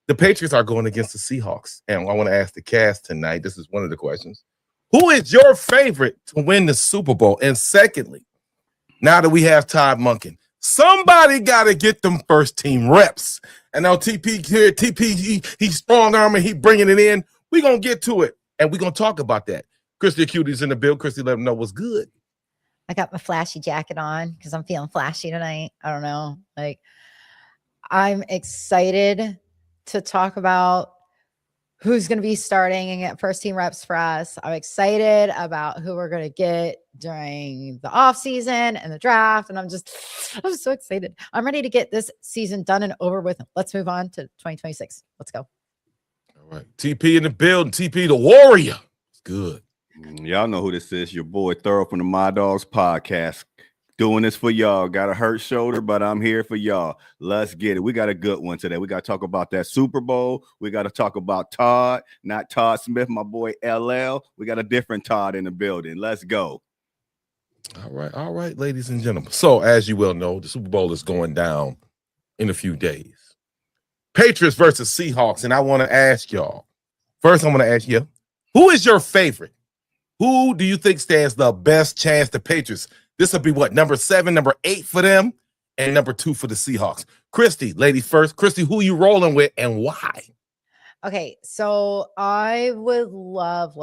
The Patriots are going against the Seahawks, and I want to ask the cast tonight. This is one of the questions: who is your favorite to win the Super Bowl? And secondly, now that we have Todd Monken, somebody got to get them first team reps. And now TP here, he's strong arm and he bringing it in. We're going to get to it, and we're going to talk about that. Christy Acuti's in the build. Christy, let them know what's good. I got my flashy jacket on because I'm feeling flashy tonight. I don't know. Like, I'm excited to talk about who's going to be starting and get first team reps for us. I'm excited about who we're going to get during the off season and the draft. And I'm so excited. I'm ready to get this season done and over with. Let's move on to 2026. Let's go. All right. TP in the building. TP, the warrior. It's good. Y'all know who this is. Your boy Thorough from the My Dogs podcast. Doing this for y'all. Got a hurt shoulder, but I'm here for y'all. Let's get it. We got a good one today. We got to talk about that Super Bowl. We got to talk about Todd, not Todd Smith, my boy LL. We got a different Todd in the building. Let's go. All right, ladies and gentlemen. So, as you well know, the Super Bowl is going down in a few days. Patriots versus Seahawks, and I want to ask y'all. First, I'm going to ask you, who is your favorite? Who do you think stands the best chance? The Patriots. This will be what, number 7, number 8 for them, and number 2 for the Seahawks. Christy, ladies first. Christy, who you rolling with and why? Okay, so I would love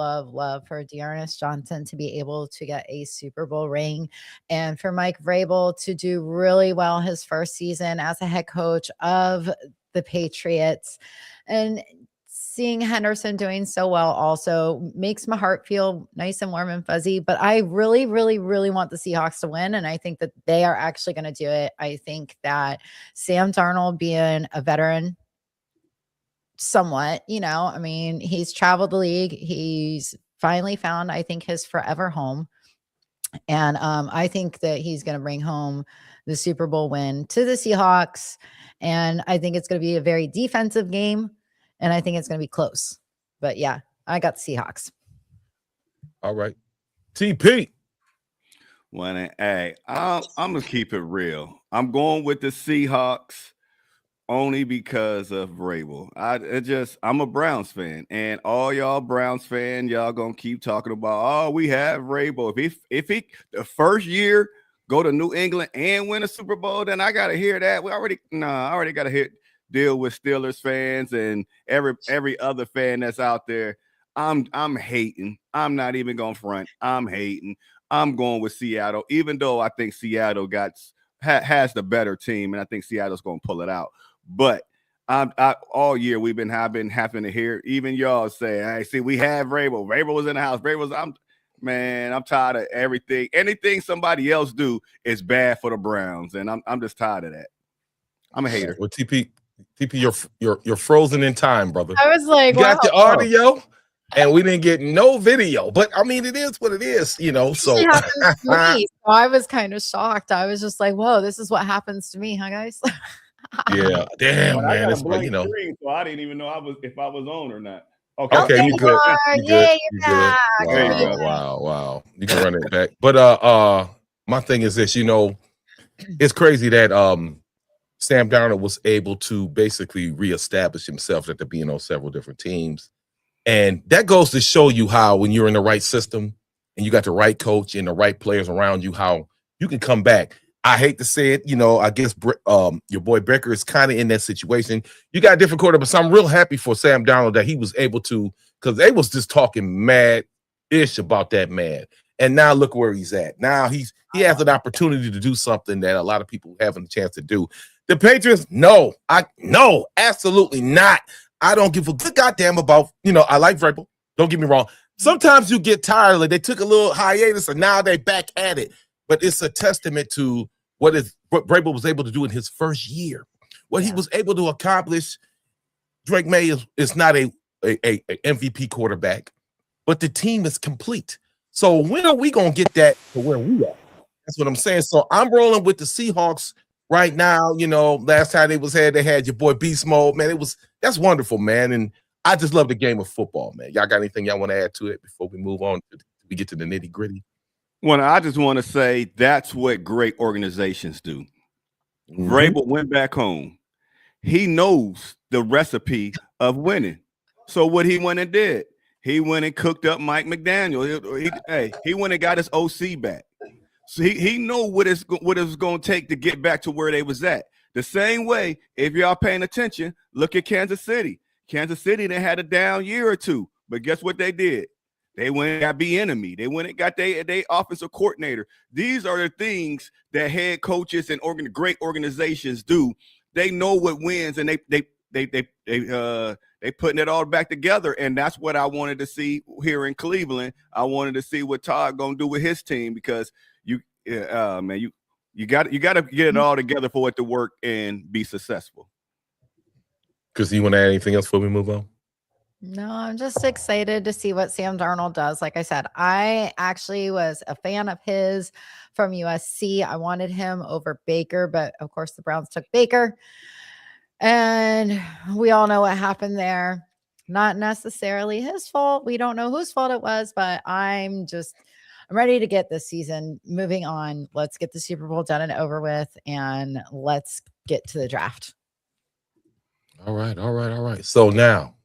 for Dearness Johnson to be able to get a Super Bowl ring and for Mike Vrabel to do really well his first season as a head coach of the Patriots. And seeing Henderson doing so well also makes my heart feel nice and warm and fuzzy, but I really want the Seahawks to win, and I think that they are actually going to do it. I think that Sam Darnold, being a veteran somewhat, I mean, he's traveled the league. He's finally found, I think, his forever home, and I think that he's going to bring home the Super Bowl win to the Seahawks, and I think it's going to be a very defensive game. And I think it's going to be close. But, yeah, I got the Seahawks. All right. TP. Hey, I'm going to keep it real. I'm going with the Seahawks only because of Vrabel. I'm a Browns fan. And all y'all Browns fan, y'all going to keep talking about, we have Vrabel. If he the first year go to New England and win a Super Bowl, then I got to hear that. I already got to deal with Steelers fans and every other fan that's out there. I'm hating. I'm not even going to front. I'm hating. I'm going with Seattle, even though I think Seattle has the better team, and I think Seattle's going to pull it out. But all year I've been having to hear even y'all say, "Hey, see, we have Vrabel. Vrabel was in the house. I'm tired of everything. Anything somebody else do is bad for the Browns, and I'm just tired of that. I'm a hater." Well, TP, you're frozen in time, brother. I was like, you got the audio, and we didn't get no video. But I mean, it is what it is, So, so I was kind of shocked. I was just like, "Whoa, this is what happens to me, huh, guys?" Yeah, damn, well, man. It's screen, so I didn't even know if I was on or not. Okay, you good. You're back. Wow. You can run it back. But my thing is this, it's crazy that Sam Darnold was able to basically reestablish himself after being on several different teams. And that goes to show you how when you're in the right system and you got the right coach and the right players around you, how you can come back. I hate to say it, I guess your boy Becker is kind of in that situation. You got a different quarterback, so I'm real happy for Sam Darnold that he was able to, because they was just talking mad-ish about that man. And now look where he's at. Now he has an opportunity to do something that a lot of people haven't a chance to do. The Patriots, no, absolutely not. I don't give a good goddamn about, I like Vrabel. Don't get me wrong. Sometimes you get tired. Like they took a little hiatus and now they back at it. But it's a testament to what Vrabel was able to do in his first year. What he was able to accomplish. Drake May is not a MVP quarterback, but the team is complete. So when are we going to get that to where we are? That's what I'm saying. So I'm rolling with the Seahawks right now. Last time they had your boy Beast Mode, man. That's wonderful, man. And I just love the game of football, man. Y'all got anything y'all want to add to it before we move on? We get to the nitty gritty. Well, I just want to say that's what great organizations do. Vrabel went back home. he knows the recipe of winning. So what he went and did, he went and cooked up Mike McDaniel. He went and got his OC back. So he know what it's going to take to get back to where they was at. The same way, if y'all paying attention, look at Kansas City. Kansas City, they had a down year or two, but guess what they did? They went and got B-Enemy. They went and got their offensive coordinator. These are the things that head coaches and great organizations do. They know what wins, and they putting it all back together. And that's what I wanted to see here in Cleveland. I wanted to see what Todd gonna do with his team, because you got to get it all together for it to work and be successful. Chris, you want to add anything else before we move on? No, I'm just excited to see what Sam Darnold does. Like I said, I actually was a fan of his from USC. I wanted him over Baker, but of course the Browns took Baker. And we all know what happened there. Not necessarily his fault. We don't know whose fault it was, but I'm ready to get this season moving on. Let's get the Super Bowl done and over with, and let's get to the draft. All right. So now,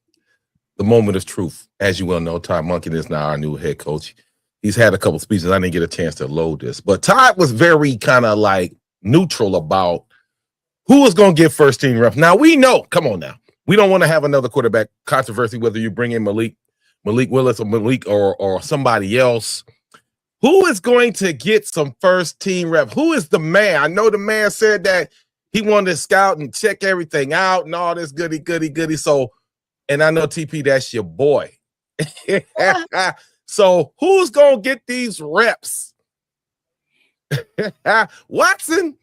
the moment of truth. As you well know, Todd Monken is now our new head coach. He's had a couple speeches. I didn't get a chance to load this, but Todd was very kind of like neutral about who was going to get first team reps. Now we know, come on now, we don't want to have another quarterback controversy, whether you bring in Malik Willis or Malik or somebody else. Who is going to get some first team reps? Who is the man? I know the man said that he wanted to scout and check everything out and all this goody. So, and I know TP, that's your boy. So who's going to get these reps? Watson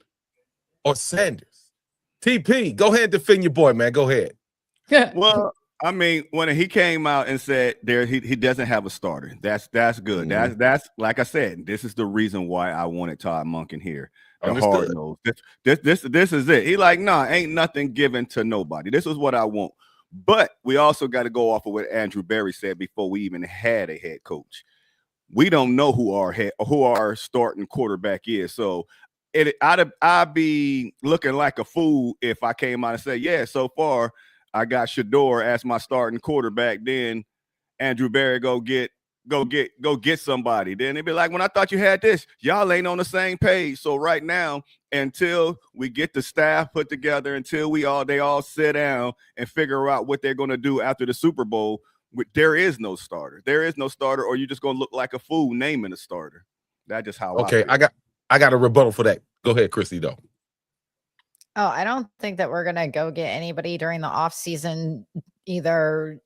or Sanders? TP, go ahead and defend your boy, man. Go ahead. Well, I mean, when he came out and said he doesn't have a starter, that's good. Mm-hmm. That's like I said, this is the reason why I wanted Todd Monken here. The hard nose. This is it. He like, nah, ain't nothing given to nobody. This is what I want. But we also got to go off of what Andrew Berry said before we even had a head coach. We don't know who our starting quarterback is. So I'd be looking like a fool if I came out and said, yeah, so far I got Shador as my starting quarterback. Then Andrew Berry go get somebody. Then they'd be like, when I thought you had this, y'all ain't on the same page. So right now, until we get the staff put together, until they all sit down and figure out what they're going to do after the Super Bowl, there is no starter. There is no starter, or you're just going to look like a fool naming a starter. That's just how. Okay, I got a rebuttal for that. Go ahead, Chrissy, though. Oh, I don't think that we're going to go get anybody during the off season, either,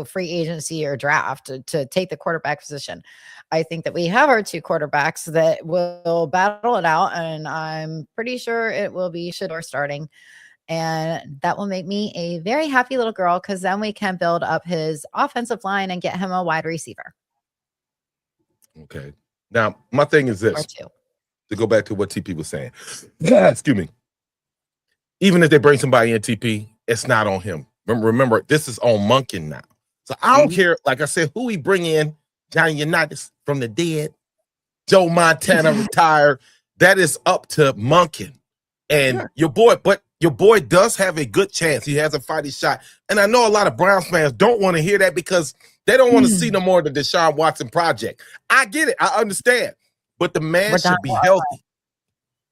free agency or draft to take the quarterback position. I think that we have our two quarterbacks that will battle it out, and I'm pretty sure it will be Shador starting. And that will make me a very happy little girl, because then we can build up his offensive line and get him a wide receiver. Okay. Now, my thing is this. To go back to what TP was saying. Excuse me. Even if they bring somebody in, TP, it's not on him. Remember, this is on Monken now. So I don't care, like I said, who he bring in, Johnny Unitas from the dead, Joe Montana retired. That is up to Monken. And your boy does have a good chance. He has a fighting shot. And I know a lot of Browns fans don't want to hear that, because they don't want to see no more of the Deshaun Watson project. I get it. I understand. But the man should be healthy.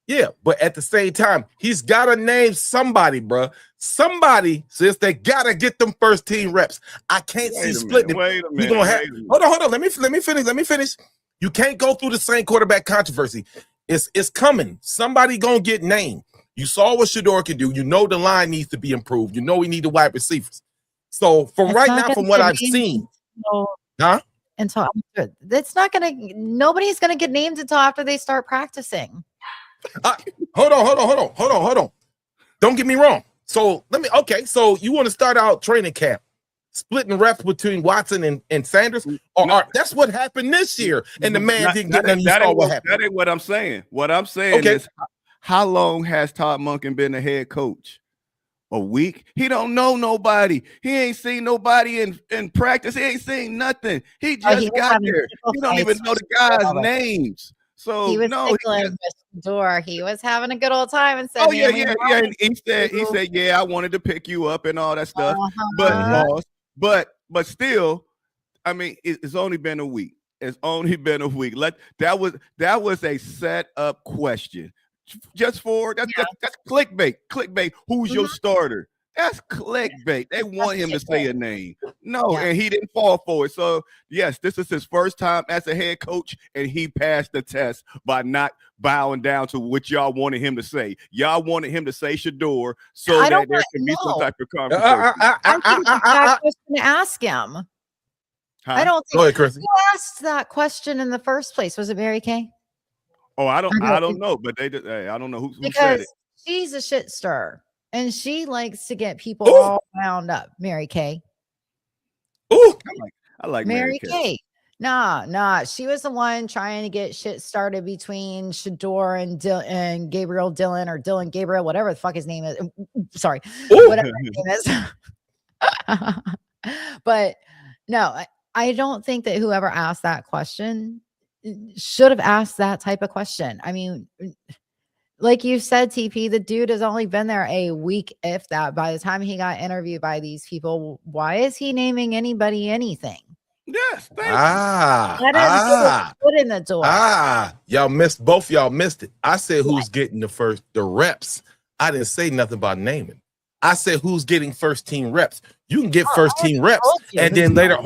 Yeah, but at the same time, he's got to name somebody, bro. Somebody says they got to get them first team reps. I can't see splitting. Wait a minute. Hold on. Let me finish. You can't go through the same quarterback controversy. It's coming. Somebody going to get named. You saw what Shador can do. You know the line needs to be improved. You know we need the wide receivers. So from right now, from what I've seen, until after, nobody's gonna get named until after they start practicing. Hold on. Don't get me wrong. So so you want to start out training camp splitting reps between Watson and Sanders? That's what happened this year, and the man didn't get none. That ain't what I'm saying. What I'm saying is, how long has Todd Monken been the head coach? A week? He don't know nobody. He ain't seen nobody in practice. He ain't seen nothing. He just got there. He don't even know the guys' names. So He was no, tickling the door. He was having a good old time and said, oh yeah, "Man, we yeah, yeah. And wanted he to." said, yeah, I wanted to pick you up and all that stuff. But Uh-huh. pause. But still, I mean, it's only been a week. It's only been a week. That was a set up question. Just for that's clickbait. Clickbait. Who's your starter? That's clickbait. They want him to say a name. No, Yeah. and he didn't fall for it. So yes, this is his first time as a head coach, and he passed the test by not bowing down to what y'all wanted him to say. Y'all wanted him to say Shador so I that don't there can be some know. type of conversation. I think it's a bad question to ask him. Huh? I don't Go think ahead, Chrissy. who asked that question in the first place. Was it Mary Kay? Oh, I don't Okay. know, but they did. Hey, I don't know who said Because it. she's a shit stirrer and she likes to get people Ooh. all wound up. Mary Kay. Ooh, I like Mary Kay. Kay. Nah. She was the one trying to get shit started between Shador and Gabriel Dillon, or Dylan Gabriel, whatever the fuck his name is. Sorry, Ooh. whatever his name is. But no, I don't think that whoever asked that question should have asked that type of question. I mean, like you said, TP, the dude has only been there a week, if that. By the time he got interviewed by these people, why is he naming anybody anything? Yes, thank you. Let him get his foot in the door. Y'all missed, both y'all missed it. I said who's getting the reps. I didn't say nothing about naming. I said who's getting first team reps. You can get first team reps, and then later,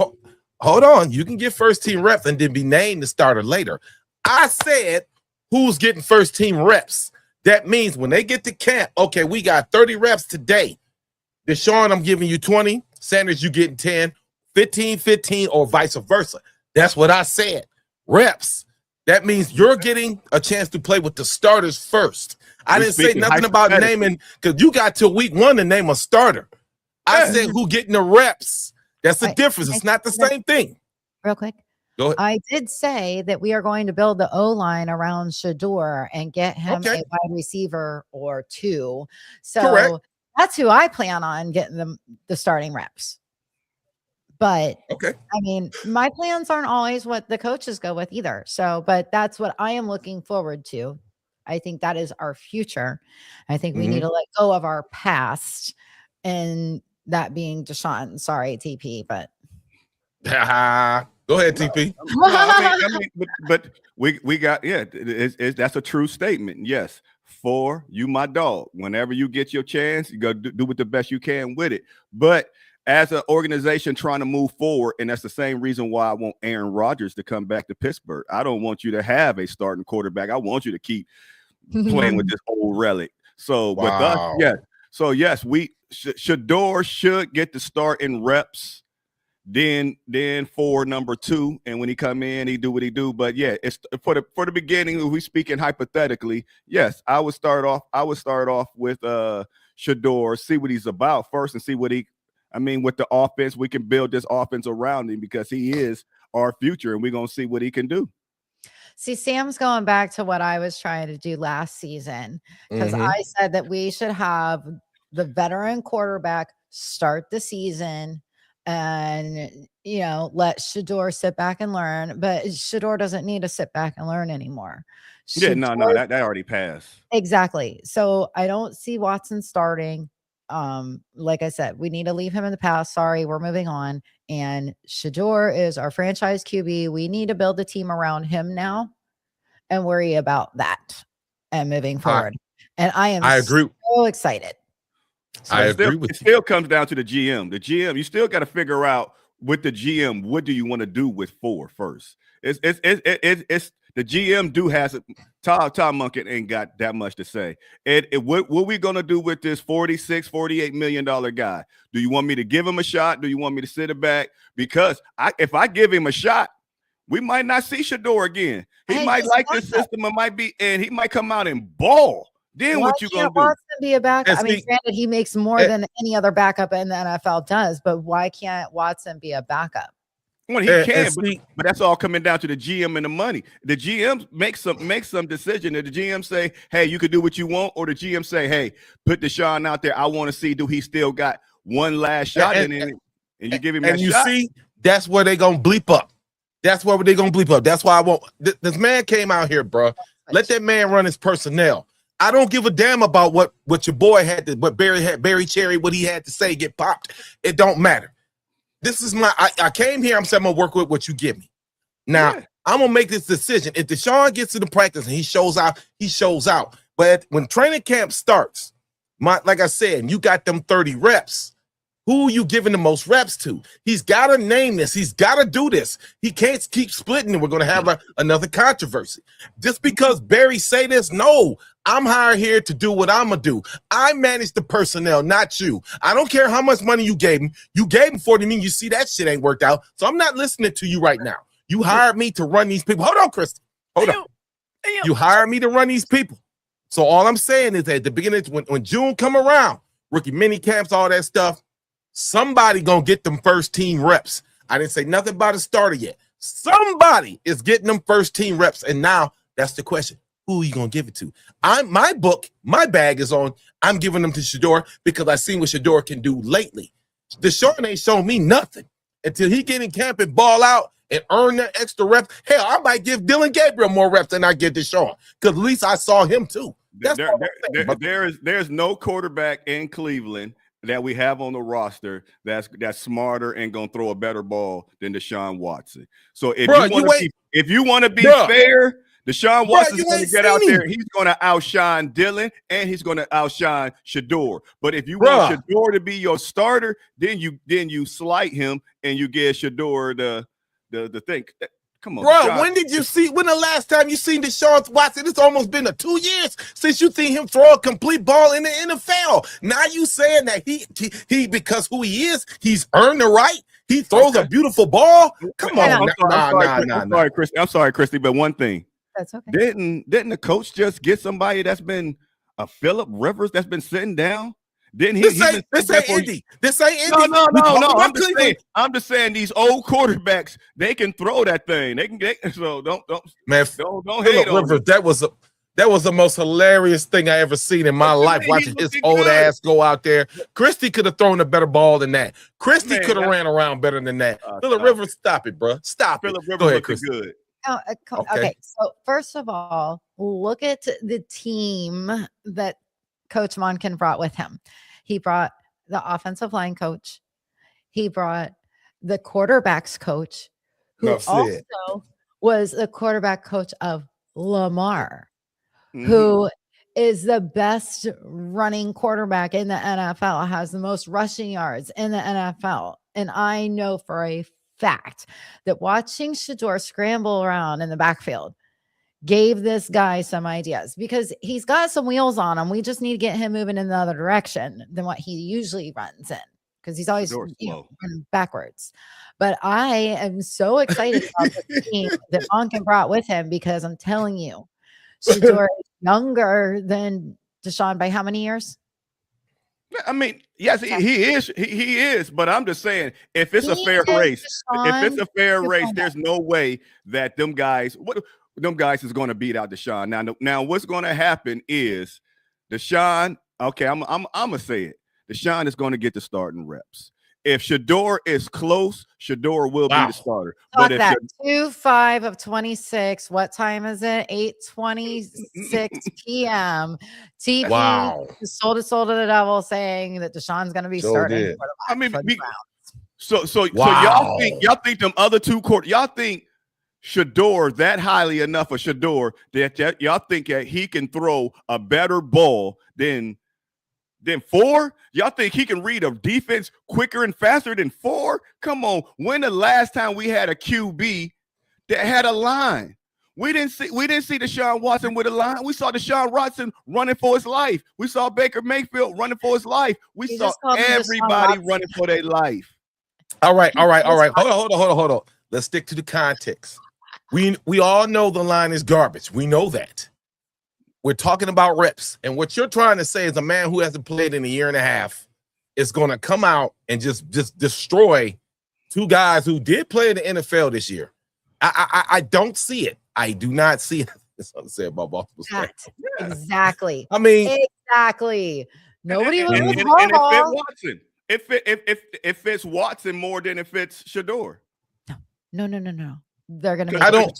hold on, you can get first team reps and then be named the starter later. I said who's getting first team reps. That means when they get to camp, okay, we got 30 reps today. Deshaun, I'm giving you 20. Sanders, you getting 10, 15, or vice versa. That's what I said. Reps. That means you're getting a chance to play with the starters first. I didn't say nothing about naming, because you got till week 1 to name a starter. I said who getting the reps. That's the difference. It's not the same thing. Real quick. Go ahead. I did say that we are going to build the O-line around Shador and get him a wide receiver or 2. So that's who I plan on getting the starting reps. But I mean, my plans aren't always what the coaches go with either. So, but that's what I am looking forward to. I think that is our future. I think we need to let go of our past, and that being Deshaun. Sorry, TP, but go ahead, TP. I mean, but we got that's a true statement. Yes, for you, my dog. Whenever you get your chance, you go do with the best you can with it. But as an organization trying to move forward, and that's the same reason why I want Aaron Rodgers to come back to Pittsburgh. I don't want you to have a starting quarterback. I want you to keep playing with this old relic. So with us, yes. So yes, Shador should get the start in reps. Then for number 2, and when he come in, he do what he do. But yeah, it's for the beginning. If we speaking hypothetically, yes, I would start off with Shador, see what he's about first, and see what with the offense, we can build this offense around him, because he is our future, and we're gonna see what he can do. See, Sam's going back to what I was trying to do last season, because I said that we should have the veteran quarterback start the season and, let Shador sit back and learn. But Shador doesn't need to sit back and learn anymore. That already passed. Exactly. So I don't see Watson starting. Like I said, we need to leave him in the past. Sorry, we're moving on. And Shador is our franchise QB. We need to build a team around him now and worry about that and moving forward. I agree. So excited. So it still comes down to the GM. The GM, you still got to figure out with the GM, what do you want to do with 4 first? It's the GM has Todd Monken ain't got that much to say. What we gonna do with this $48 million guy? Do you want me to give him a shot? Do you want me to sit it back? Because if I give him a shot, we might not see Shador again. He might like this system, and he might come out and ball. Then what you gonna do? Watson be a backup? I mean, granted, he makes more than any other backup in the NFL does, but why can't Watson be a backup? Well, he can, but that's all coming down to the GM and the money. The GM makes some decision. Did the GM say, "Hey, you could do what you want," or the GM say, "Hey, put Deshaun out there. I want to see do he still got one last shot in it," and you give him that shot. And you see, that's where they gonna bleep up. That's why they're gonna bleep up. That's why I won't. This man came out here, bro. Let that man run his personnel. I don't give a damn about what your boy had to, what Barry Cherry, what he had to say get popped. It don't matter. This is I came here. I'm saying I'm gonna work with what you give me. Now I'm gonna make this decision. If Deshaun gets to the practice and he shows out, he shows out. But when training camp starts, like I said, you got them 30 reps. Who are you giving the most reps to? He's got to name this. He's got to do this. He can't keep splitting, and we're going to have another controversy. Just because Barry say this, no, I'm hired here to do what I'm going to do. I manage the personnel, not you. I don't care how much money you gave him. You gave him 40 million. You see that shit ain't worked out. So I'm not listening to you right now. You hired me to run these people. Hold on, Christy. Hold on. You hired me to run these people. So all I'm saying is that at the beginning, when June come around, rookie mini camps, all that stuff, somebody gonna get them first team reps. I didn't say nothing about a starter yet. Somebody is getting them first team reps, and now that's the question: who are you gonna give it to? My bag is on. I'm giving them to Shedeur because I seen what Shedeur can do lately. Deshaun ain't shown me nothing until he get in camp and ball out and earn that extra reps. Hell, I might give Dylan Gabriel more reps than I give Deshaun because at least I saw him too. There's no quarterback in Cleveland that we have on the roster that's smarter and gonna throw a better ball than Deshaun Watson. So if you want to be fair, Deshaun Watson's gonna get out there. He's gonna outshine Dylan and he's gonna outshine Shedeur. But if you want Shedeur to be your starter, then you slight him and you give Shedeur the thing. Come on, bro. When the last time you seen Deshaun Watson? It's almost been 2 years since you seen him throw a complete ball in the NFL. Now you saying that he because who he is, he's earned the right. He throws a beautiful ball. Come on, I'm sorry, Christy, but one thing. That's okay. Didn't the coach just get somebody that's been a Phillip Rivers that's been sitting down? Didn't he? This ain't Indy. This ain't Indy. No. I'm just saying these old quarterbacks, they can throw that thing. They can get so don't hate on Rivers. That was the most hilarious thing I ever seen in my life. Watching his old ass go out there. Christy could have thrown a better ball than that. Christy could have ran around better than that. Phillip Rivers, stop it, bro. Stop it. Go ahead, Christy. Good. Okay. So first of all, look at the team that Coach Monken brought with him. He brought the offensive line coach. He brought the quarterbacks coach, who also was the quarterback coach of Lamar, who is the best running quarterback in the NFL, has the most rushing yards in the NFL. And I know for a fact that watching Shedeur scramble around in the backfield gave this guy some ideas because he's got some wheels on him. We just need to get him moving in the other direction than what he usually runs in because he's always running backwards. But I am so excited about the team that Monken brought with him because I'm telling you, Shedeur is younger than Deshaun by how many years? I mean, yes, he is. He is. But I'm just saying, if it's a fair race, there's no way that them guys is going to beat out Deshaun. Now, what's going to happen is Deshaun. Okay, I'm gonna say it. Deshaun is going to get the starting reps. If Shedeur is close, Shedeur will be the starter. But if 2-5 of 26, what time is it? 8:26 p.m. TP sold to the devil saying that Deshaun's going to be starting. I mean, so y'all think them other two y'all think Shedeur that highly enough of Shedeur that y'all think that he can throw a better ball than 4? Y'all think he can read a defense quicker and faster than 4? Come on. When the last time we had a QB that had a line? We didn't see Deshaun Watson with a line. We saw Deshaun Watson running for his life. We saw Baker Mayfield running for his life. We saw everybody running for their life. All right. Hold on. Let's stick to the context. We all know the line is garbage. We know that. We're talking about reps. And what you're trying to say is a man who hasn't played in a year and a half is going to come out and just destroy two guys who did play in the NFL this year. I don't see it. I do not see it. That's what I said about Baltimore. Exactly. I mean, exactly. Nobody was and Watson. It fits Watson more than it fits Shedeur. No. they're going to make. I don't.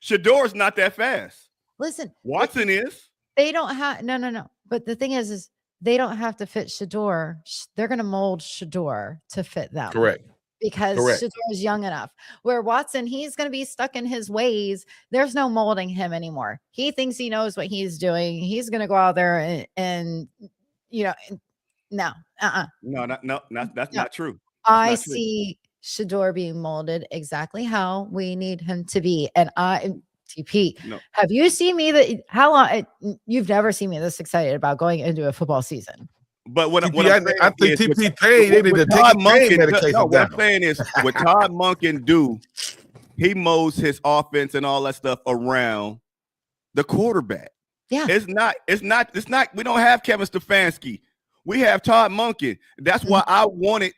Shador's not that fast. Listen. Watson is. They don't have no. But the thing is they don't have to fit Shador. They're going to mold Shador to fit them. Correct. Because Shador is young enough. Where Watson, he's going to be stuck in his ways. There's no molding him anymore. He thinks he knows what he's doing. He's going to go out there and you know, no, no, that's not true. I see Shador being molded exactly how we need him to be, and TP. No. Have you seen me how long? You've never seen me this excited about going into a football season. But what I think TP paid. They need to take pain medication down. What I'm saying is, what Todd Monken do, he molds his offense and all that stuff around the quarterback. Yeah, it's not. We don't have Kevin Stefanski. We have Todd Monken. That's why I wanted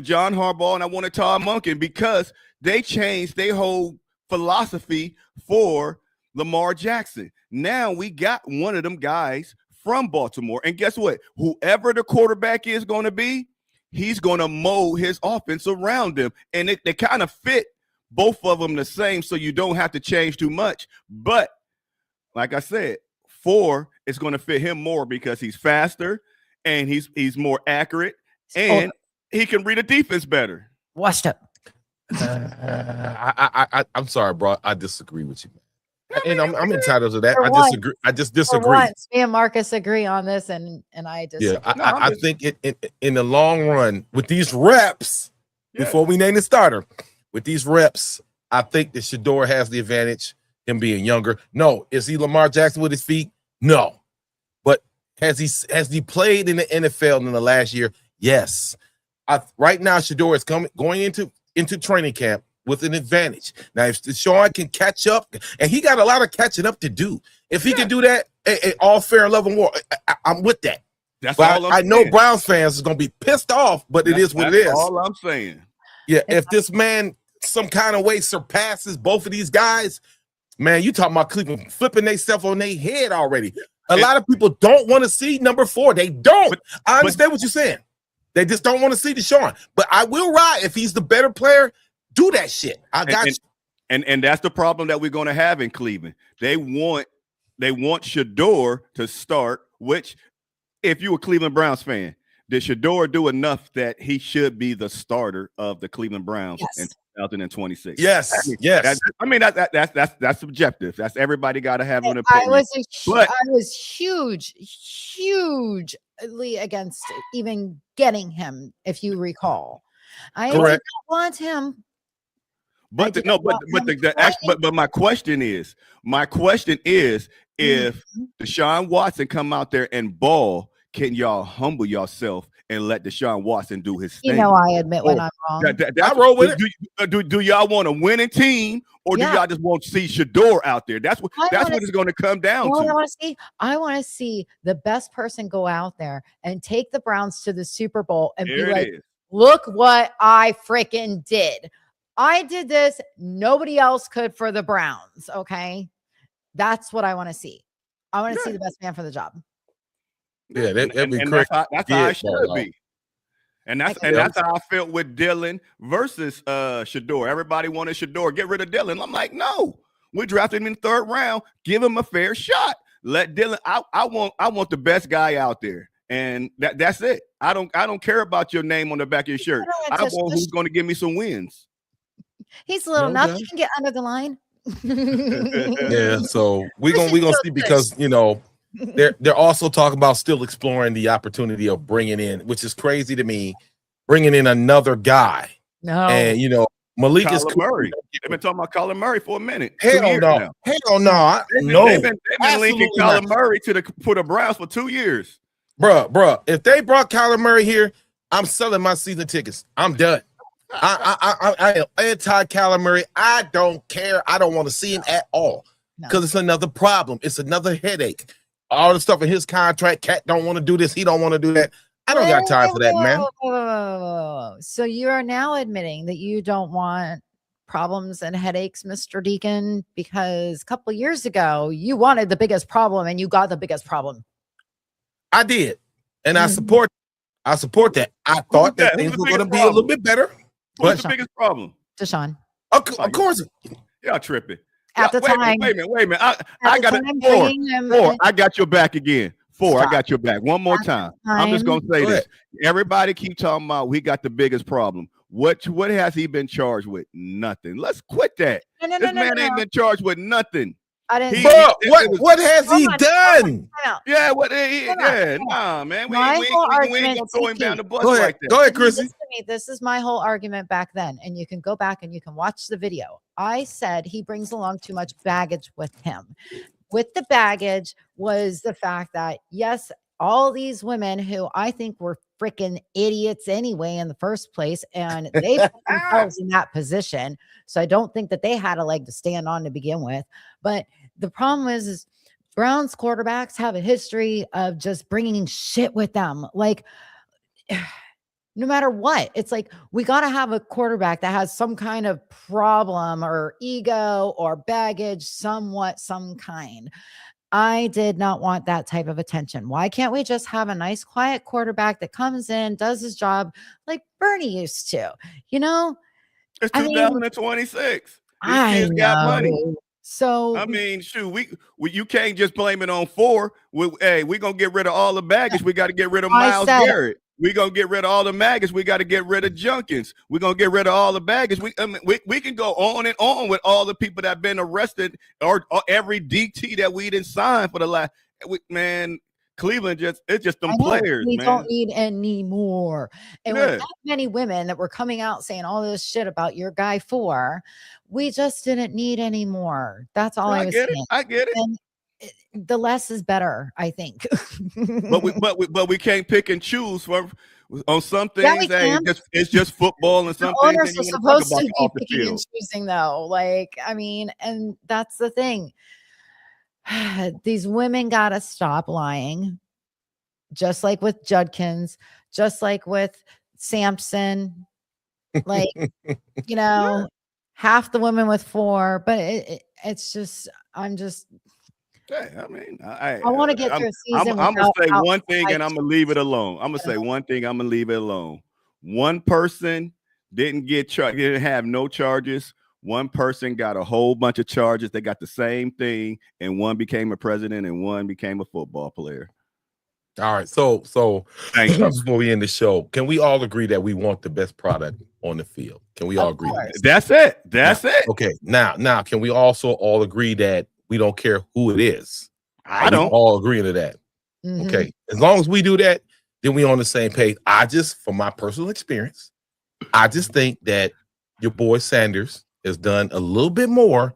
John Harbaugh and I wanted Todd Monken, because they changed their whole philosophy for Lamar Jackson. Now we got one of them guys from Baltimore. And guess what? Whoever the quarterback is going to be, he's going to mold his offense around them. And they kind of fit both of them the same, so you don't have to change too much. But like I said, 4 is going to fit him more because he's faster and he's more accurate and he can read a defense better. Washed up. I'm sorry, bro. I disagree with you, man. And I'm entitled to that. I just disagree. Once, me and Marcus agree on this, and I disagree. Yeah, I think in the long run, with these reps, before we name the starter, with these reps, I think that Shador has the advantage, him being younger. No, is he Lamar Jackson with his feet? No. But has he played in the NFL in the last year? Yes. Right now, Shador is going into training camp with an advantage. Now, if Deshaun can catch up, and he got a lot of catching up to do. If he can do that, all fair and love and war, I'm with that. That's but all I know Browns fans is going to be pissed off, but it is what it is. All I'm saying. Yeah, if this man some kind of way surpasses both of these guys, man, you talking about Cleveland flipping themselves on their head already. A lot of people don't want to see number 4. They don't. I understand what you're saying. They just don't want to see Deshaun. But I will ride if he's the better player. Do that shit. I got you. And that's the problem that we're going to have in Cleveland. They want Shador to start, which, if you're a Cleveland Browns fan, did Shador do enough that he should be the starter of the Cleveland Browns in 2026? Yes. That's subjective. That's everybody got to have an opinion. I was hugely against even getting him, if you recall. I did not want him. But my question is, if Deshaun Watson come out there and ball, can y'all humble yourself and let Deshaun Watson do his thing? You know, I admit when I'm wrong. I roll with it. Do y'all want a winning team, or do y'all just want to see Shador out there? That's what it's going to come down to. I want to see the best person go out there and take the Browns to the Super Bowl and be like, look what I freaking did. I did this. Nobody else could for the Browns. Okay. That's what I want to see. I want to see the best man for the job. Yeah, that'd be correct. That's how I should be. And that's how I felt with Dylan versus Shador. Everybody wanted Shador. Get rid of Dylan. I'm like, no. We drafted him in the 3rd round. Give him a fair shot. Let Dylan. I want the best guy out there. And that's it. I don't care about your name on the back of your shirt. I want who's going to give me some wins. He's a little nuts. He can get under the line. Yeah, so we're gonna see, because they're also talking about still exploring the opportunity of bringing in, which is crazy to me, bringing in another guy. No, and Malik is Murray. They've been talking about Kyler Murray for a minute. Hell no. They've been linking Kyler Murray for the Browns for 2 years. Bruh, if they brought Kyler Murray here, I'm selling my season tickets. I'm done. I am anti-Kyler Murray. I don't care. I don't want to see him at all, because it's another problem. It's another headache. All the stuff in his contract. Cat don't want to do this. He don't want to do that. I don't got time for that, man. So you are now admitting that you don't want problems and headaches, Mr. Deacon, because a couple of years ago you wanted the biggest problem and you got the biggest problem. I did, and I support that. I thought that things were going to be a little bit better. What's the biggest problem? Deshaun. Of course. Y'all tripping. At the time. Wait a minute. I At the got time, it. bringing him Four. in- I got your back again. Four. I Stop. got your back. One more At the time. I'm just gonna say Go this. Everybody keep talking about we got the biggest problem. What has he been charged with? Nothing. Let's quit that. This man ain't been charged with nothing. I didn't He- say Bro, what has he Hold on, done? out. Yeah, on. nah, man. We My ain't whole gonna argument, throw him TK. down the bus Go ahead. like that. Go ahead, Chrissy. Listen to me. This is my whole argument back then, and you can go back and you can watch the video. I said he brings along too much baggage with him. With the baggage was the fact that, yes, all these women who I think were freaking idiots anyway in the first place, and they put themselves in that position. So I don't think that they had a leg to stand on to begin with. But the problem is Browns quarterbacks have a history of just bringing shit with them. Like, no matter what, it's like we got to have a quarterback that has some kind of problem or ego or baggage, some kind. I did not want that type of attention. Why can't we just have a nice, quiet quarterback that comes in, does his job like Bernie used to? You know, It's I mean, 2026. These I kids got money. know. So I mean, shoot, we you can't just blame it on four. We're gonna get rid of all the baggage. We got to get rid of Miles Garrett. We're gonna get rid of all the maggots. We got to get rid of Junkins. We're gonna get rid of all the baggage. We can go on and on with all the people that have been arrested or every DT that we didn't sign for the last. Man, Cleveland it's just them players. We man. don't need any more. And Yeah. with that many women that were coming out saying all this shit about your guy four, we just didn't need any more. That's all I was saying. I get it. And the less is better, I think. but we can't pick and choose on some Yeah, things. we Hey, can. it's just football, and The some things owners that are you want to supposed talk to about be off the picking and field. choosing, though. Like, I mean, and that's the thing. These women got to stop lying, just like with Judkins, just like with Sampson. Like, you know, half the women with four, but it's just, I'm just. Yeah, I mean, I want to get through a season. I'm gonna say one thing, fight. and I'm gonna leave it alone. I'm gonna say one thing. I'm gonna leave it alone. One person didn't didn't have no charges. One person got a whole bunch of charges. They got the same thing, and one became a president, and one became a football player. All right. So Thank you. before we end the show, can we all agree that we want the best product on the field? Can we all agree on that? That's it. That's it. Okay. Now, can we also all agree that we don't care who it is? I don't. All agree to that. Mhm. Okay. As long as we do that, then we on the same page. From my personal experience, I just think that your boy Sanders has done a little bit more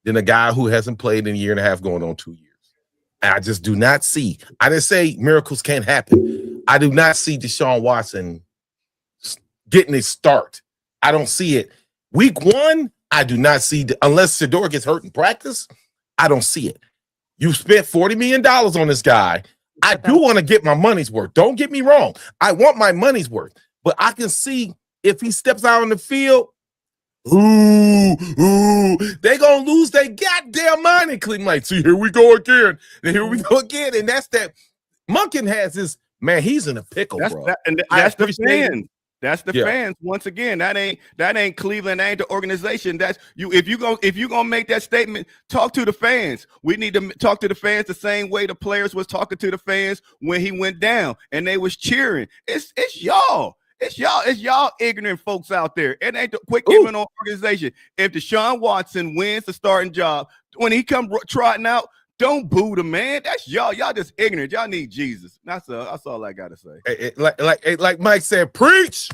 than a guy who hasn't played in a year and a half, going on 2 years. And I just do not see. I didn't say miracles can't happen. I do not see Deshaun Watson getting a start. I don't see it. Week 1, I do not see, unless Shedeur gets hurt in practice, I don't see it. You spent $40 million on this guy. I do want to get my money's worth. Don't get me wrong. I want my money's worth. But I can see if he steps out on the field, they're going to lose their goddamn mind in Cleveland. Like, see, here we go again. And here we go again. And that's that. Monken has this, man, he's in a pickle, bro. That's the fans. That's the Yeah. fans. Once again, that ain't Cleveland. That ain't the organization. That's you. If you gonna make that statement, talk to the fans. We need to talk to the fans the same way the players was talking to the fans when he went down and they was cheering. It's y'all. It's y'all ignorant folks out there. It ain't the quick giving on organization. If Deshaun Watson wins the starting job, when he come trotting out, don't boo the man. That's y'all. Y'all just ignorant. Y'all need Jesus. That's all I gotta say. Like Mike said, preach.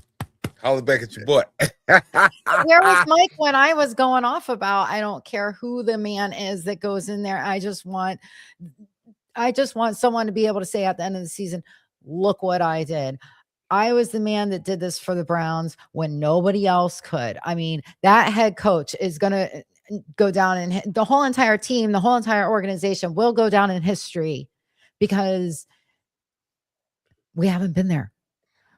Holler back at your boy. Where was Mike when I was going off about I don't care who the man is that goes in there. I just want someone to be able to say at the end of the season, look what I did. I was the man that did this for the Browns when nobody else could. I mean, that head coach is going to go down, and the whole entire team, the whole entire organization will go down in history because we haven't been there.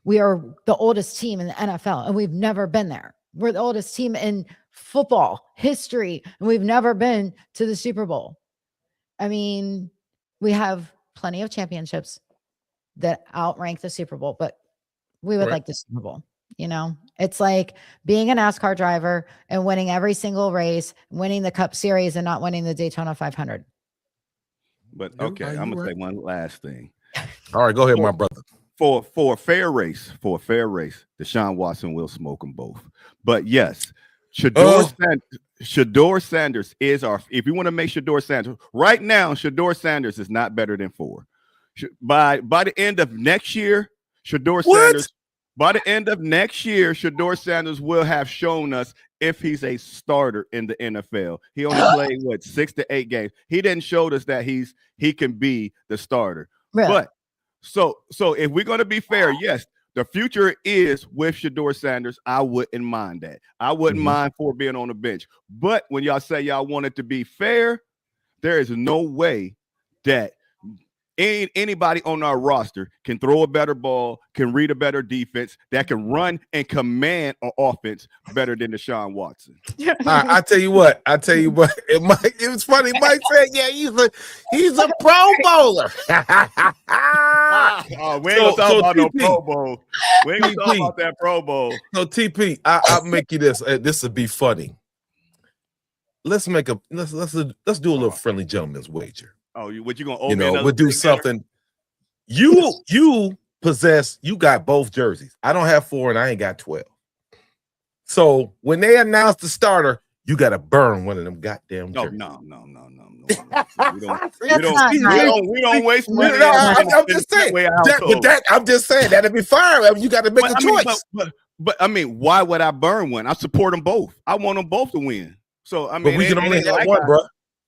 We are the oldest team in the NFL, and we've never been there. We're the oldest team in football history, and we've never been to the Super Bowl. I mean, we have plenty of championships that outrank the Super Bowl, but we would like the Super Bowl. You know, it's like being a NASCAR driver and winning every single race, winning the Cup Series and not winning the Daytona 500. But You're okay, right, I'm you're gonna say right. one last thing. All right, go ahead, my brother. For a fair race, Deshaun Watson will smoke them both. But yes, Shador Sanders is our. If you want to make Shador Sanders right now, Shador Sanders is not better than 4. By the end of next year, Shador Sanders. By the end of next year, Shador Sanders will have shown us if he's a starter in the NFL. He only played 6 to 8 games. He didn't show us that he can be the starter. Really? But so if we're going to be fair, yes, the future is with Shador Sanders. I wouldn't mind that. I wouldn't mind for being on the bench. But when y'all say y'all want it to be fair, there is no way that anybody on our roster can throw a better ball, can read a better defense, that can run and command an offense better than Deshaun Watson. I tell you what. It was funny. Mike said, "Yeah, he's a Pro Bowler." We ain't gonna talk about no Pro Bowl. We ain't gonna talk about that Pro Bowl. So TP, I'll make you this. This would be funny. Let's do a little friendly gentleman's wager. Oh, what you gonna? We'll do something. You possess. You got both jerseys. I don't have 4, and I ain't got 12. So when they announce the starter, you got to burn one of them goddamn jerseys. No. We don't waste money. I'm just saying. I'm just saying that'd be fire. I mean, you got to make a choice. But I mean, why would I burn one? I support them both. I want them both to win. So I mean, but we can only have one, bro.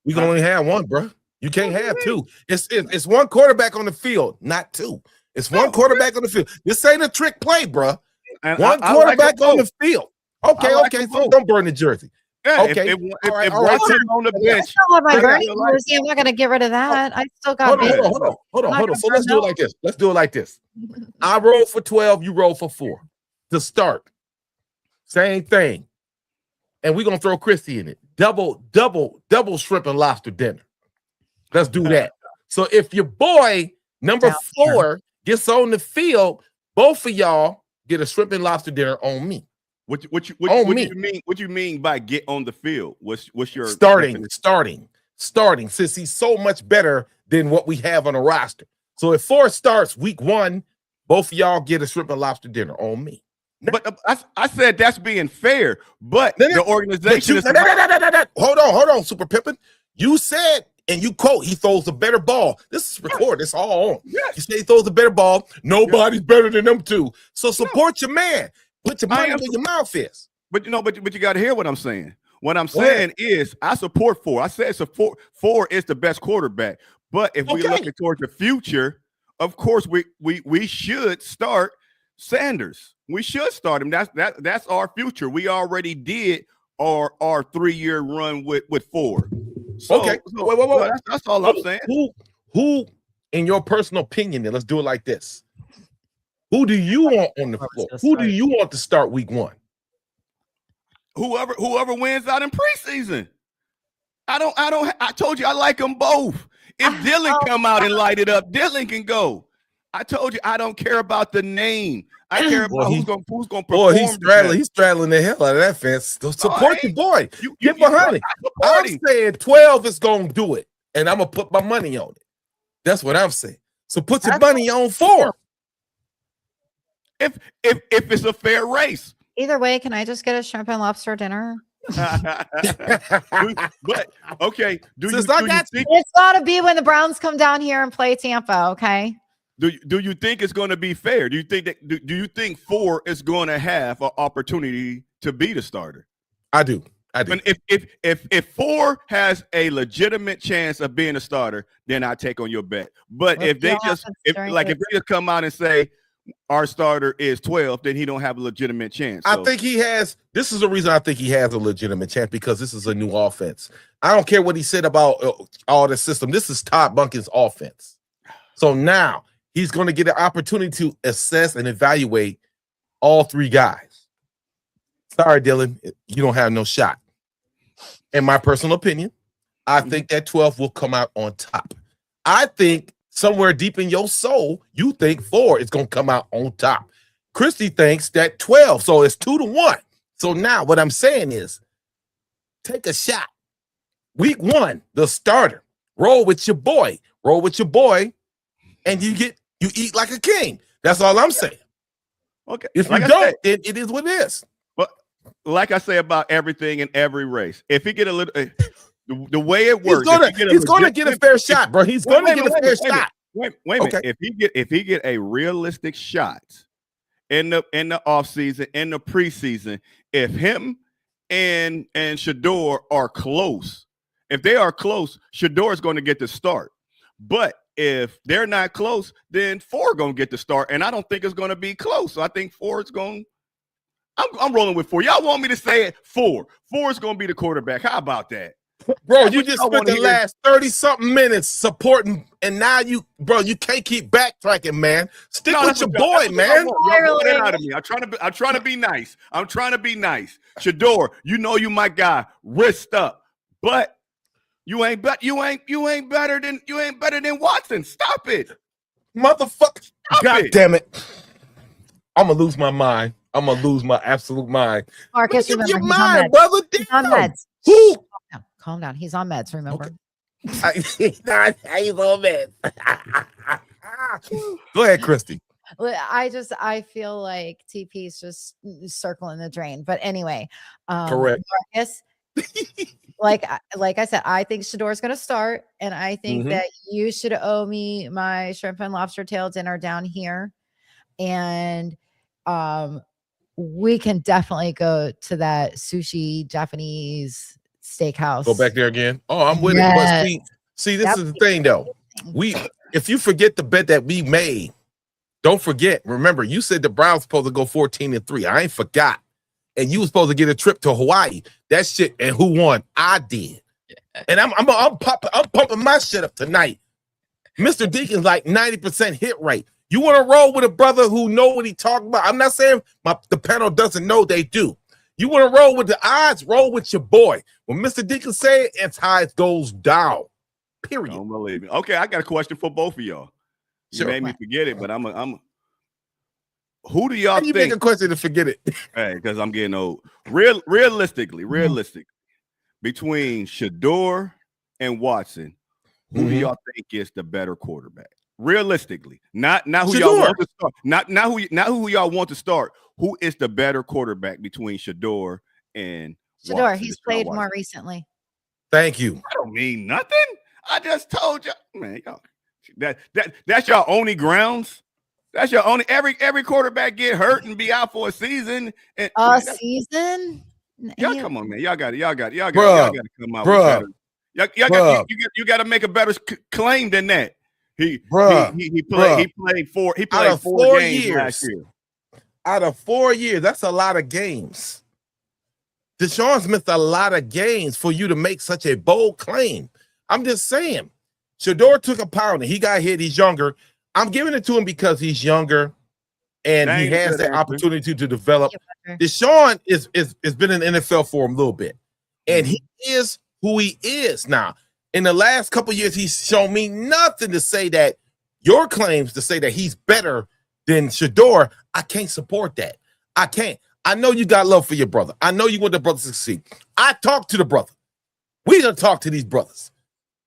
We can only have one, bro. You can't have 2. It's one quarterback on the field, not 2. It's one quarterback on the field. This ain't a trick play, bro. One quarterback on the field. Okay. So don't burn the jersey. Yeah, okay. If Watson's on the bench, I'm not going to get rid of that. I still got. Hold on. So let's do it like this. I roll for 12. You roll for 4 to start. Same thing. And we're gonna throw Christy in it. Double shrimp and lobster dinner. Let's do that. So if your boy number 4 gets on the field, both of y'all get a shrimp and lobster dinner on me. What you mean by get on the field? What's your starting? Since he's so much better than what we have on the roster. So if 4 starts week 1, both of y'all get a shrimp and lobster dinner on me. But I said that's being fair. But the organization Hold on, Super Pippin. You said, and you quote, he throws a better ball. This is recorded. It's all on. Yes. You say he throws a better ball. Nobody's better than them 2. So support your man. Put your money where your mouth is. But you got to hear what I'm saying. What I'm saying is I support 4. I said four is the best quarterback. But if we're looking towards the future, of course we should start Sanders. We should start him. That's our future. We already did our 3-year run with 4. So, wait. That's all I'm saying. Who, in your personal opinion, then let's do it like this. Who do you want on the floor? Who do you want to start week 1? Whoever wins out in preseason. I told you I like them both. If Dylan come out and light it up, Dylan can go. I told you I don't care about the name. I care about who's going to perform. Boy, he's straddling the hell out of that fence. Support your boy. Get behind it. I'm saying 12 is going to do it, and I'm going to put my money on it. That's what I'm saying. So put your money on 4. If it's a fair race. Either way, can I just get a shrimp and lobster dinner? But okay, it's got to be when the Browns come down here and play Tampa. Okay. Do you think it's going to be fair? Do you think 4 is going to have an opportunity to be the starter? I do. And if 4 has a legitimate chance of being a starter, then I take on your bet. But if they just come out and say our starter is 12, then he don't have a legitimate chance. I think he has. This is the reason I think he has a legitimate chance, because this is a new offense. I don't care what he said about all the system. This is Todd Monken's offense. So now he's going to get an opportunity to assess and evaluate all 3 guys. Sorry, Dylan, you don't have no shot. In my personal opinion, I think that 12 will come out on top. I think somewhere deep in your soul, you think 4 is going to come out on top. Christy thinks that 12. So it's 2-1. So now what I'm saying is take a shot. Week 1, the starter. Roll with your boy. Roll with your boy. And you eat like a king. That's all I'm saying. Okay. If Like you I don't, said, it is what it is. but like I say about everything in every race, if he get a little the way it works, He's gonna get a fair shot, bro. He's gonna get a fair shot. Wait a minute. Okay. If he get a realistic shot in the off season, in the preseason, if him and Shador are close, if they are close, Shador is going to get the start. But if they're not close, then 4 going to get the start, and I don't think it's going to be close. So I think 4 is going. I'm rolling with 4. Y'all want me to say it? 4. 4 is going to be the quarterback. How about that? Bro, That's you what just y'all spent the wanna hear. last 30-something minutes supporting, and now you can't keep backtracking, man. Stick No, with that's your what y'all- boy, that's what y'all man. want. Y'all want that Spiraling. out of me. I'm trying to be nice. I'm trying to be nice. Shador, you know you my guy. Wrist up, but you ain't better than Watson. Stop it. Motherfucker. Stop God it. damn it. I'm gonna lose my mind. I'm gonna lose my absolute mind. Marcus, Give remember, your he's on mind, meds. brother. He's on Damn. meds. Who? Calm down. He's on meds, remember? He's on meds. Go ahead, Christy. I feel like TP's just circling the drain. But anyway, Correct. Marcus, like I said, I think Shador's going to start, and I think Mhm. that you should owe me my shrimp and lobster tail dinner down here, and we can definitely go to that sushi Japanese steakhouse. Go back there again. Oh, I'm with it. But Yes. see, this That is the would be thing, though. If you forget the bet that we made, don't forget. Remember, you said the Browns supposed to go 14-3. I ain't forgot. And you was supposed to get a trip to Hawaii. That shit. And who won? I did. And I'm pumping my shit up tonight. Mr. Deacon's like 90% hit rate. You want to roll with a brother who know what he talking about? I'm not saying the panel doesn't know, they do. You want to roll with the odds? Roll with your boy. When Mr. Deacon say it, it's how it goes down. Period. Don't believe me. Okay, I got a question for both of y'all. You Sure. made me forget it, but I'm. Who do y'all How do you think? make a question to forget it? Hey, because I'm getting old. Realistically, between Shador and Watson, who do y'all think is the better quarterback? Realistically, not who y'all want to start. Not who y'all want to start. Who is the better quarterback between Shador and Shador, Watson? he's Deshaun played Watson? more recently. Thank you. I don't mean nothing. I just told you, man. Y'all, that's your only grounds. That's your only. Every quarterback get hurt and be out for a season. And man, Season? y'all come on, man. Y'all got to come out Bruh, with better. bruh. You got to make a better claim than that. He Bruh, played 4 games last year. Out of 4 years, that's a lot of games. Deshaun's missed a lot of games for you to make such a bold claim. I'm just saying. Shador took a pounding. He got hit. He's younger. I'm giving it to him because he's younger and That he ain't a has good the answer. opportunity to develop. Better. Deshaun is been in the NFL for a little bit, and he is who he is now. In the last couple of years, he's shown me nothing to say that your claims to say that he's better than Shador. I can't support that. I can't. I know you got love for your brother. I know you want the brother to succeed. I talk to the brother. We gonna talk to these brothers.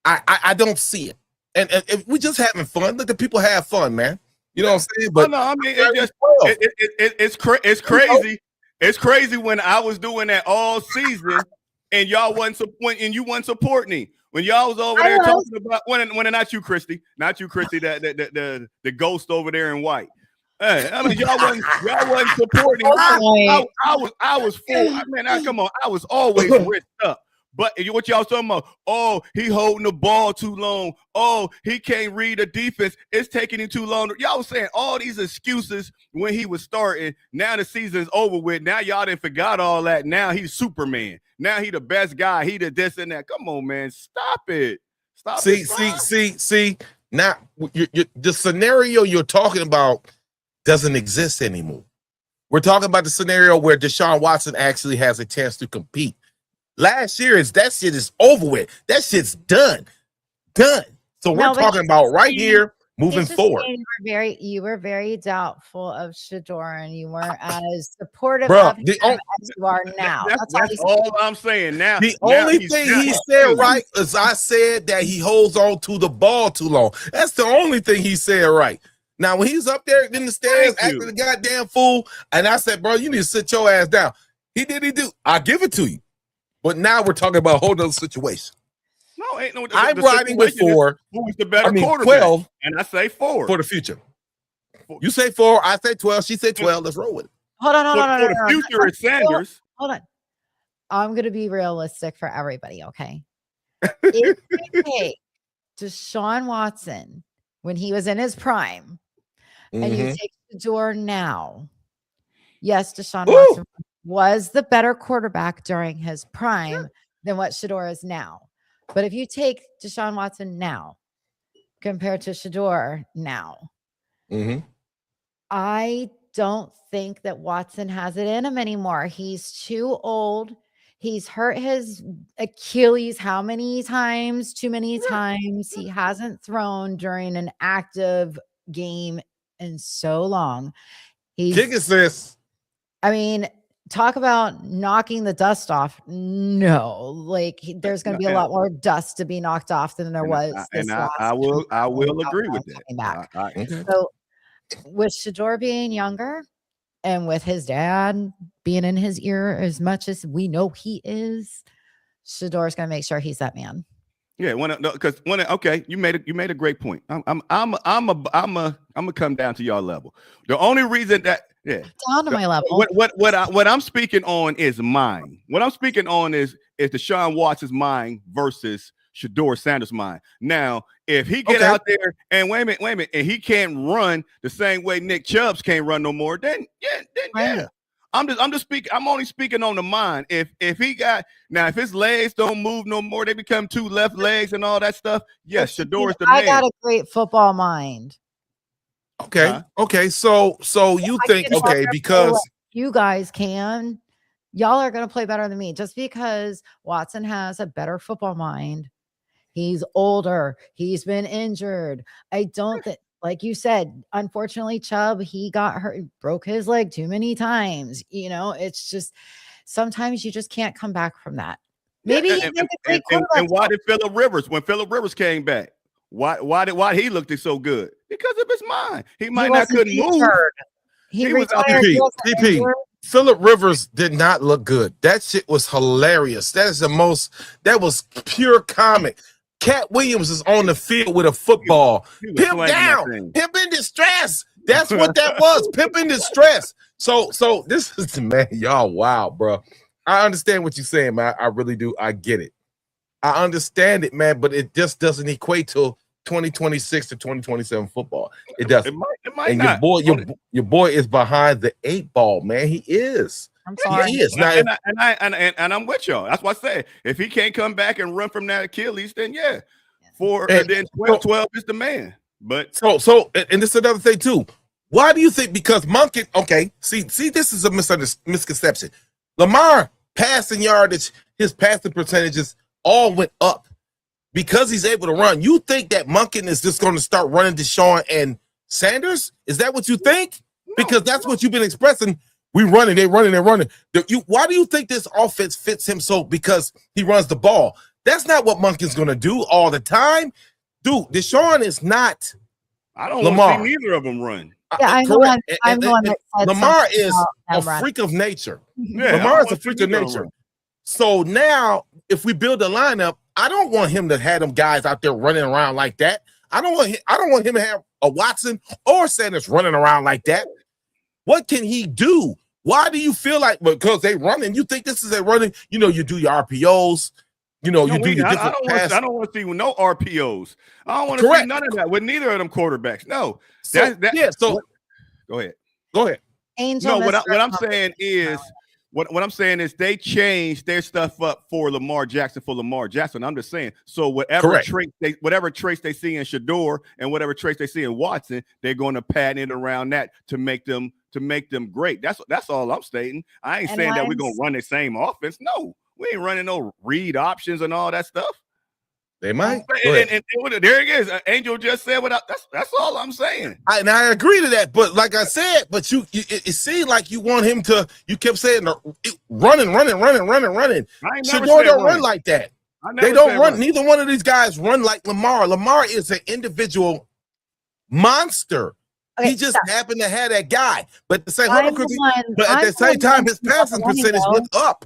I don't see it, and if we just having fun. Let the people have fun, man. You know what I'm saying? But no, I mean it's crazy. It's crazy when I was doing that all season and y'all wasn't supporting me. When y'all was over there talking about when not you, Christy, the ghost over there in white. Hey, I mean y'all wasn't supporting. I was full. Come on, I was always ripped up. But what y'all talking about? Oh, he holding the ball too long. Oh, he can't read the defense. It's taking him too long. Y'all was saying all these excuses when he was starting. Now the season's over with. Now y'all done forgot all that. Now he's Superman. Now he the best guy. He the this and that. Come on, man. Stop it. Stop it. See. Now the scenario you're talking about doesn't exist anymore. We're talking about the scenario where Deshaun Watson actually has a chance to compete. Last year that shit is over with. That shit's done. So we're talking about right here, moving It's just forward. you were very doubtful of Shador, and you weren't as supportive Bruh, of him the on- as you are now. That's all I'm saying. Now, The now only he's thing now he he's said feeling. right is I said that he holds on to the ball too long. That's the only thing he said right. Now, when he's up there in the stands Thank acting you. a goddamn fool, and I said, bro, you need to sit your ass down. He do. I give it to you. But now we're talking about a whole other situation. No, ain't no. I'm the riding with situation is 4. Who is the better I mean, quarterback? 12 And I say 4 for the future. You say 4, I say 12. She said 12. Let's roll with it. Hold on, For the future is Sanders. Hold on. I'm going to be realistic for everybody, okay? If you take Deshaun Watson when he was in his prime, and you Mhm. take Shador now, yes, Deshaun Woo! Watson was the better quarterback during his prime than what Shador is now. But if you take Deshaun Watson now compared to Shador now, Mhm. I don't think that Watson has it in him anymore. He's too old. He's hurt his Achilles how many times? Too many times. He hasn't thrown during an active game in so long. Kick it, sis. I mean, talk about knocking the dust off. No, like there's going to be a lot more dust to be knocked off than there was. I will agree with that. Coming back. Okay. So with Shador being younger and with his dad being in his ear as much as we know he is, Shador's going to make sure he's that man. Yeah, okay, you made a great point. I'm a come down to y'all level. The only reason that Down to my level. What I'm speaking on is mine. What I'm speaking on is Deshaun Watson's mind versus Shador Sanders' mind. Now, if he get out there and wait a minute, and he can't run the same way Nick Chubbs can't run no more, then yeah. I'm just speaking. I'm only speaking on the mind. If his legs don't move no more, they become 2 left legs and all that stuff. Yes, Shador's the man. I got a great football mind. Okay. Okay. So you think because you guys can, y'all are going to play better than me just because Watson has a better football mind. He's older. He's been injured. I don't think, like you said, unfortunately, Chubb, he got hurt, broke his leg too many times. You know, it's just sometimes you just can't come back from that. Maybe and why did Phillip Rivers, when Phillip Rivers came back, why he looked so good? Because of his mind. He might not couldn't move. He retired. TP. Phillip Rivers did not look good. That shit was hilarious. That was pure comic. Cat Williams is on the field with a football. Pimp down. Pimp in distress. That's what that was. Pimp in distress. So this is, man, y'all wild, bro. I understand what you're saying, man. I really do. I get it. I understand it, man, but it just doesn't equate to 2026 to 2027 football. It doesn't. It might and not. Your boy is behind the 8 ball, man. He is. I'm sorry. He is. And I'm with y'all. That's what I say. If he can't come back and run from that Achilles, then then 12 is the man. But and this is another thing too. Why do you think? Because Monken, okay, see, this is a misconception. Lamar passing yardage, his passing percentages all went up because he's able to run. You think that Monken is just going to start running Deshaun and Sanders? Is that what you think? Because that's what you've been expressing. They're running. Why do you think this offense fits him so? Because he runs the ball. That's not what Monken's going to do all the time. Dude, Deshaun is not I don't Lamar. want to see neither of them run. Yeah, I'm the one that said Lamar is a run. freak of nature. Yeah, Lamar is a freak of nature. So now, if we build a lineup, I don't want him to have them guys out there running around like that. I don't want him to have a Watson or Sanders running around like that. What can he do? Why do you feel like because they running? You think this is a running? You know, you do your RPOs. You know, you do your different passes. I don't want to see no RPOs. I don't want to see none of that with neither of them quarterbacks. No. So go ahead. Angel. No, what I'm saying is what I'm saying is they changed their stuff up for Lamar Jackson. I'm just saying. So whatever traits they see in Shador and whatever traits they see in Watson, they're going to patent it around that to make them great. That's all I'm stating. I ain't saying that we're gonna run the same offense. No, we ain't running no read options and all that stuff. They might. And there it is. Angel just said what that's all I'm saying. And I agree to that, but like I said, but it seemed like you want him to. You kept saying running. Shador don't run like that. They don't run. Neither one of these guys run like Lamar. Lamar is an individual monster. Okay, he just happened to have that guy, but at the same time, his passing percentage went up.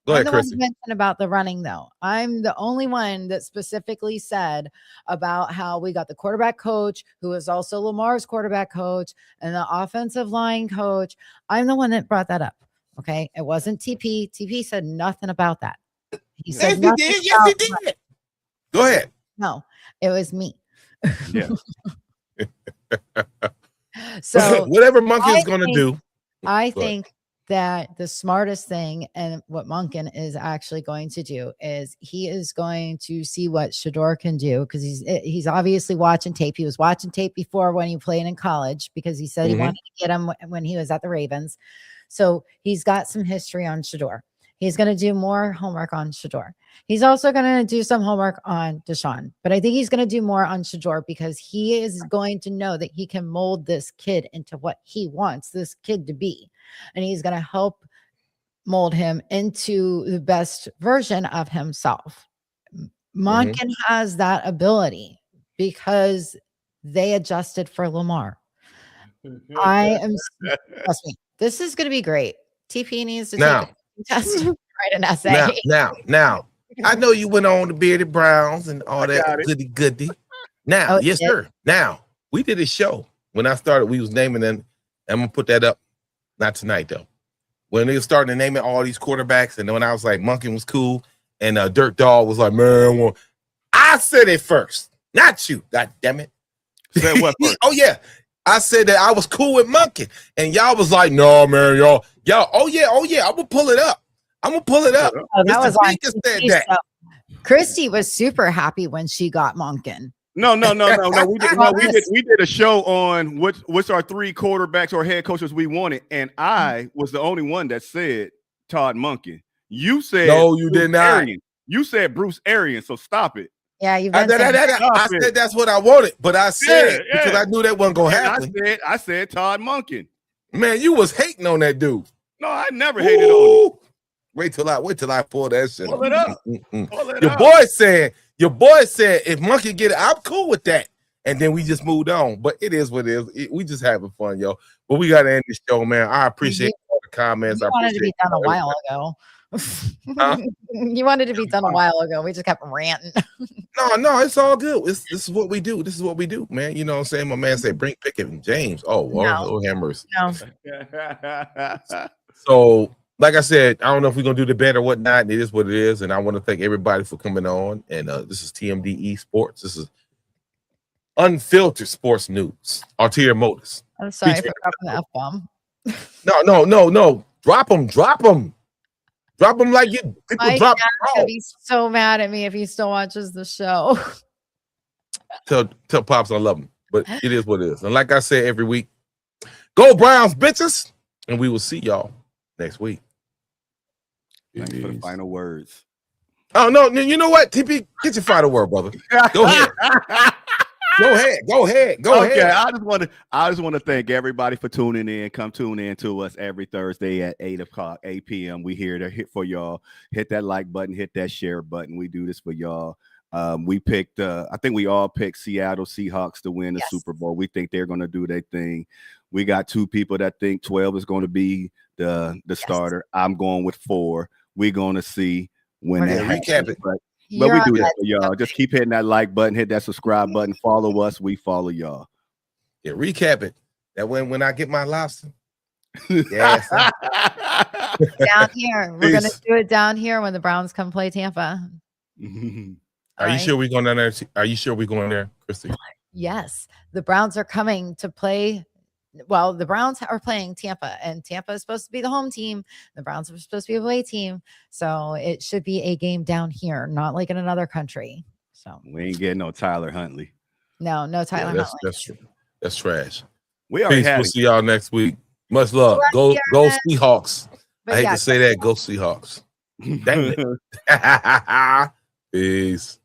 Go ahead, Chrissy. Mention about the running though. I'm the only one that specifically said about how we got the quarterback coach, who is also Lamar's quarterback coach, and the offensive line coach. I'm the one that brought that up. Okay, it wasn't TP. TP said nothing about that. He said yes, he did. Yes, he did. Go ahead. No, it was me. Yeah. So whatever Monkey is going to do, I think that the smartest thing and what Monken is actually going to do is he is going to see what Shador can do, because he's obviously watching tape. He was watching tape before when he played in college, because he said he wanted to get him when he was at the Ravens. So he's got some history on Shador. He's going to do more homework on Shador. He's also going to do some homework on Deshaun, but I think he's going to do more on Shador, because he is going to know that he can mold this kid into what he wants this kid to be. And he's going to help mold him into the best version of himself. Monken has that ability because they adjusted for Lamar. Trust me, this is going to be great. TP needs to take a test, write an essay. Now, I know you went on the Bearded Browns and all that goody. Now, yes, sir. Now, we did a show when I started. We was naming them. I'm gonna put that up. Not tonight though. When they were starting to name it all these quarterbacks, and when I was like, Monken was cool, and Dirt Dog was like, man, I said it first, not you. God damn it. Said what first? Oh yeah, I said that I was cool with Monken, and y'all was like, no, man, y'all. Oh yeah. I'm gonna pull it up. Oh, that was on said that. Christy was super happy when she got Monken. No. We did a show on what's our 3 quarterbacks or head coaches we wanted, and I was the only one that said Todd Monken. You said no, you did not. Arians. You said Bruce Arians. So stop it. Yeah, you've been I said that's what I wanted, but I said because I knew that wasn't gonna happen. I said Todd Monken. Man, you was hating on that dude. No, I never hated on him. Wait till I pull that shit. Pull it up. Your boy said if Monkey get it, I'm cool with that. And then we just moved on. But it is what it is. We just having fun, yo. But we got to end the show, man. I appreciate all the comments. You wanted to be done a while ago. You wanted to be done a while ago. We just kept ranting. No, it's all good. This is what we do. This is what we do, man. You know what I'm saying? My man said, bring Pickett and James. Oh, hammers. No. So, like I said, I don't know if we're going to do the bet or whatnot. It is what it is. And I want to thank everybody for coming on. And this is TMDE Sports. This is unfiltered sports news. Ulterior Motives. I'm sorry for dropping the F-bomb. No. Drop them. Drop them like you people drop them. He's so mad at me if he still watches the show. Tell Pops I love him. But it is what it is. And like I said every week, go Browns, bitches. And we will see y'all next week. Thanks for the final words. Oh, no. You know what? TP, get your final word, brother. Go ahead. Go ahead. I just want to thank everybody for tuning in. Come tune in to us every Thursday at 8 p.m. We here to hit for y'all. Hit that like button, hit that share button. We do this for y'all. We picked I think we all picked Seattle Seahawks to win the Super Bowl. We think they're going to do their thing. We got 2 people that think 12 is going to be the starter. I'm going with 4. We're going to see when that recap it. But we do that for y'all. Just keep hitting that like button, hit that subscribe button, follow us. We follow y'all. Yeah, recap it. That when I get my lobster. Yes. Down here. We're going to do it down here when the Browns come play Tampa. Are you sure we're going down there? Are you sure we're going there, Christy? Yes. The Browns are coming to play. Well, the Browns are playing Tampa, and Tampa is supposed to be the home team. The Browns are supposed to be a away team. So it should be a game down here, not like in another country. So we ain't getting no Tyler Huntley. No Tyler Huntley. That's true. That's trash. We already We'll see y'all next week. Much love. Go Seahawks. I hate to say that. Go Seahawks. Damn it. Peace.